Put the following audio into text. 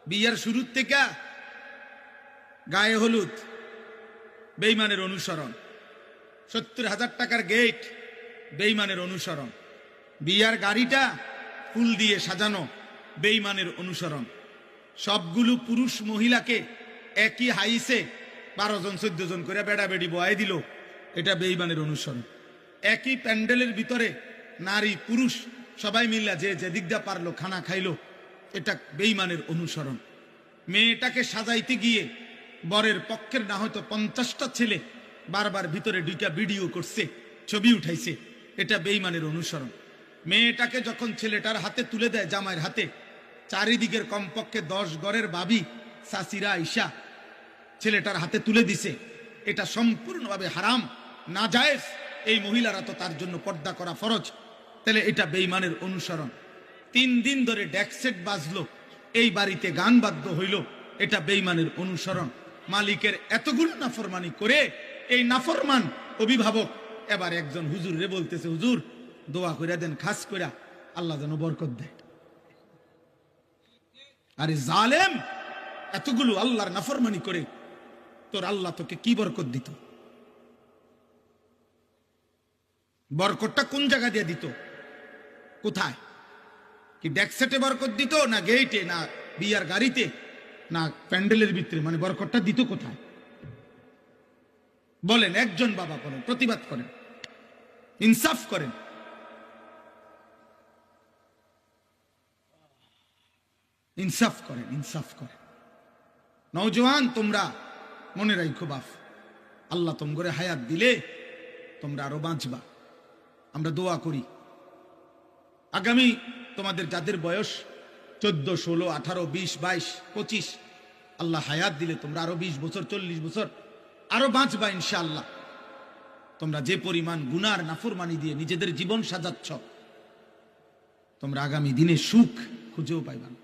বিয়ার শুরুর থেকে গায়ে হলুদ বেঈমানের অনুসরণ, 70,000 টাকার গেট বেঈমানের অনুসরণ, বিয়ার গাড়িটা ফুল দিয়ে সাজানো বেঈমানের অনুসরণ, সবগুলো পুরুষ মহিলাকে একই হাইসে 12 জন 14 জন করে বেড়া বেড়ি বয়াই দিল, এটা বেঈমানের অনুসরণ। একই প্যান্ডেলের ভিতরে নারী পুরুষ সবাই মিল্লা যে যেদিক দিয়ে পারলো খানা খাইলো, এটা বেঈমানের অনুসরণ। মেয়েটাকে সাজাইতে গিয়ে বরের পক্ষের না হয়তো 50টা ছেলে বারবার ভিতরে ঢুকা ভিডিও করছে, ছবি উঠাইছে, এটা বেঈমানের অনুসরণ। মেয়েটাকে যখন ছেলেটার হাতে তুলে দেয়, জামাইয়ের হাতে, চারিদিকের কমপক্ষে 10 ঘরের ভাবি সাসিরা আইসা ছেলেটার হাতে তুলে দিছে, এটা সম্পূর্ণভাবে হারাম, নাজায়েজ। এই মহিলারা তো তার জন্য পর্দা করা ফরজ, তাহলে এটা বেঈমানের অনুসরণ। 3 দিন ধরে ডেকসেট বাজলো, এই বাড়িতে গান বাদ্য হইল, এটা বেঈমানের অনুসরণ। মালিকের এতগুলো নাফরমানি করে এই নাফরমান অভিভাবক এবার একজন হুজুর রে বলতেছে, হুজুর দোয়া করে দেন খাস করে আল্লাহ যেন বরকত দেয়। আরে জালেম, এতগুলো আল্লাহর নাফরমানি করে তোর আল্লাহ তোকে কি বরকত দিত? বরকতটা কোন জায়গা দিয়ে দিত? কোথায়? কি ডেকসেটে বরকত দিত, না গেইটে, না বিয়ার গাড়িতে, না প্যান্ডেলের ভিতরে? মানে বরকতটা দিত কোথায় বলেন? একজন বাবা বলেন, প্রতিবাদ করেন, ইনসাফ করেন। ইনসাফ করেন, ইনসাফ করেন। নওজওয়ান তোমরা মনে রাখো বাপ, আল্লাহ তোমরে হায়াত দিলে তোমরা আরো বাঁচবা। আমরা দোয়া করি আগামী তোমাদের যাদের বয়স 14, 16, 18, 20, 22, 25, আল্লাহ হায়াত দিলে তোমরা আরো 20 বছর 40 বছর আরো বাঁচবা ইনশাআল্লাহ। তোমরা যে পরিমাণ গুনার নাফরমানি দিয়ে নিজেদের জীবন সাজাচ্ছ, তোমরা আগামী দিনে সুখ খুঁজেও পাইবা না।